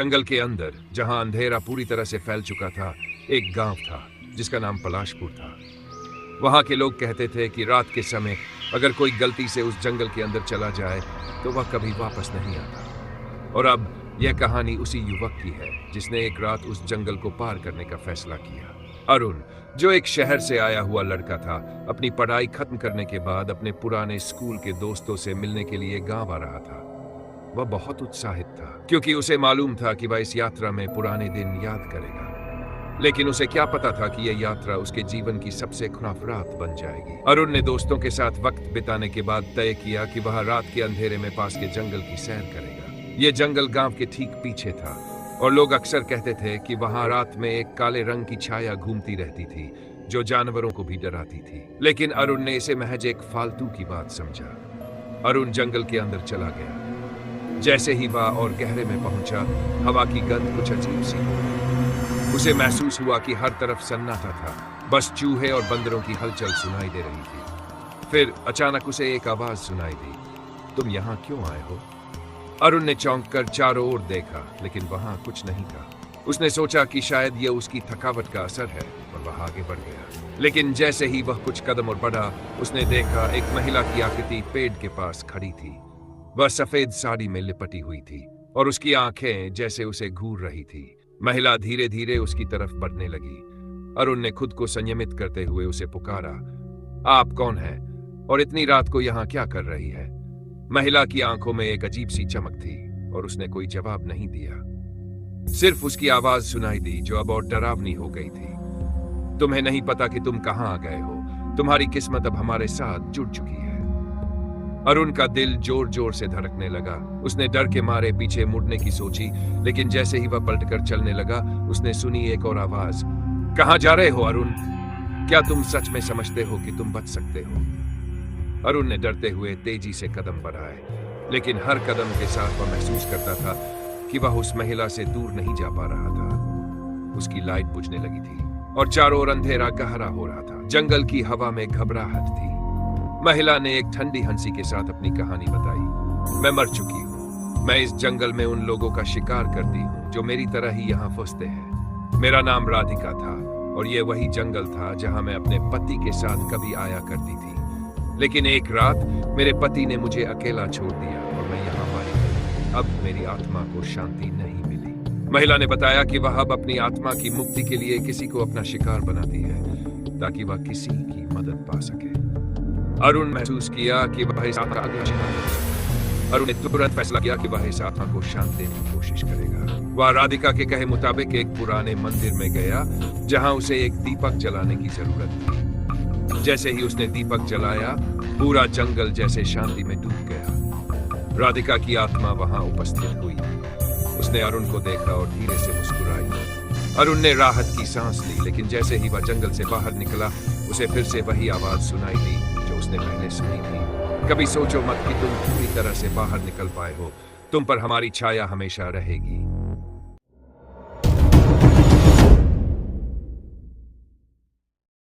जंगल के अंदर, जहां अंधेरा पूरी तरह से फैल चुका था, एक गांव था जिसका नाम पलाशपुर था। वहां के लोग कहते थे कि रात के समय अगर कोई गलती से उस जंगल के अंदर चला जाए तो वह कभी वापस नहीं आता। और अब यह कहानी उसी युवक की है जिसने एक रात उस जंगल को पार करने का फैसला किया। अरुण, जो एक शहर से आया हुआ लड़का था, अपनी पढ़ाई खत्म करने के बाद अपने पुराने स्कूल के दोस्तों से मिलने के लिए गांव आ रहा था। वह बहुत उत्साहित था क्योंकि उसे मालूम था कि वह इस यात्रा में पुराने दिन याद करेगा। लेकिन उसे क्या पता था कि यह यात्रा उसके जीवन की सबसे खौफनाक रात बन जाएगी। अरुण ने दोस्तों के साथ वक्त बिताने के बाद तय किया कि वह रात के अंधेरे में पास के जंगल की सैर करेगा। यह जंगल गांव के ठीक पीछे था और लोग अक्सर कहते थे कि वहां रात में एक काले रंग की छाया घूमती रहती थी जो जानवरों को भी डराती थी। लेकिन अरुण ने इसे महज एक फालतू की बात समझा। अरुण जंगल के अंदर चला गया। जैसे ही वह और गहरे में पहुंचा, हवा की गंध कुछ अजीब सी हो गई। उसे महसूस हुआ कि हर तरफ सन्नाटा था, बस चूहे और बंदरों की हलचल सुनाई दे रही थी। फिर अचानक उसे एक आवाज सुनाई दी, तुम यहाँ क्यों आए हो? अरुण ने चौंक कर चारों ओर देखा, लेकिन वहां कुछ नहीं था। उसने सोचा कि शायद यह उसकी थकावट का असर है और वह आगे बढ़ गया। लेकिन जैसे ही वह कुछ कदम और बढ़ा, उसने देखा एक महिला की आकृति पेड़ के पास खड़ी थी। वह सफेद साड़ी में लिपटी हुई थी और उसकी आंखें जैसे उसे घूर रही थी। महिला धीरे धीरे उसकी तरफ बढ़ने लगी। अरुण ने खुद को संयमित करते हुए उसे पुकारा, आप कौन हैं और इतनी रात को यहाँ क्या कर रही है? महिला की आंखों में एक अजीब सी चमक थी और उसने कोई जवाब नहीं दिया। सिर्फ उसकी आवाज सुनाई दी जो अब और डरावनी हो गई थी, तुम्हें नहीं पता कि तुम कहां आ गए हो, तुम्हारी किस्मत अब हमारे साथ जुड़ चुकी है। अरुण का दिल जोर जोर से धड़कने लगा। उसने डर के मारे पीछे मुड़ने की सोची, लेकिन जैसे ही वह पलटकर चलने लगा, उसने सुनी एक और आवाज, कहां जा रहे हो अरुण? क्या तुम सच में समझते हो कि तुम बच सकते हो? अरुण ने डरते हुए तेजी से कदम बढ़ाए, लेकिन हर कदम के साथ वह महसूस करता था कि वह उस महिला से दूर नहीं जा पा रहा था। उसकी लाइट बुझने लगी थी और चारों ओर अंधेरा गहरा हो रहा था। जंगल की हवा में घबराहट थी। महिला ने एक ठंडी हंसी के साथ अपनी कहानी बताई, मैं मर चुकी हूँ। मैं इस जंगल में उन लोगों का शिकार करती हूँ जो मेरी तरह ही यहाँ फंसते हैं। मेरा नाम राधिका था और ये वही जंगल था जहाँ मैं अपने पति के साथ कभी आया करती थी। लेकिन एक रात मेरे पति ने मुझे अकेला छोड़ दिया और मैं यहाँ मारी गई। अब मेरी आत्मा को शांति नहीं मिली। महिला ने बताया कि वह अब अपनी आत्मा की मुक्ति के लिए किसी को अपना शिकार बनाती है ताकि वह किसी की मदद पा सके। अरुण महसूस किया कि वह इस आत्मा का अगला शिकार कर सकता है। अरुण ने तुरंत फैसला किया कि वह इस आत्मा को शांत देने की कोशिश करेगा। वह राधिका के कहे मुताबिक एक पुराने मंदिर में गया जहां उसे एक दीपक जलाने की जरूरत थी। जैसे ही उसने दीपक जलाया, पूरा जंगल जैसे शांति में डूब गया। राधिका की आत्मा वहां उपस्थित हुई। उसने अरुण को देखा और धीरे से मुस्कुराई। अरुण ने राहत की सांस ली, लेकिन जैसे ही वह जंगल से बाहर निकला, उसे फिर से वही आवाज सुनाई दी जो उसने पहले सुनी थी, कभी सोचो मत कि तुम पूरी तरह से बाहर निकल पाए हो, तुम पर हमारी छाया हमेशा रहेगी।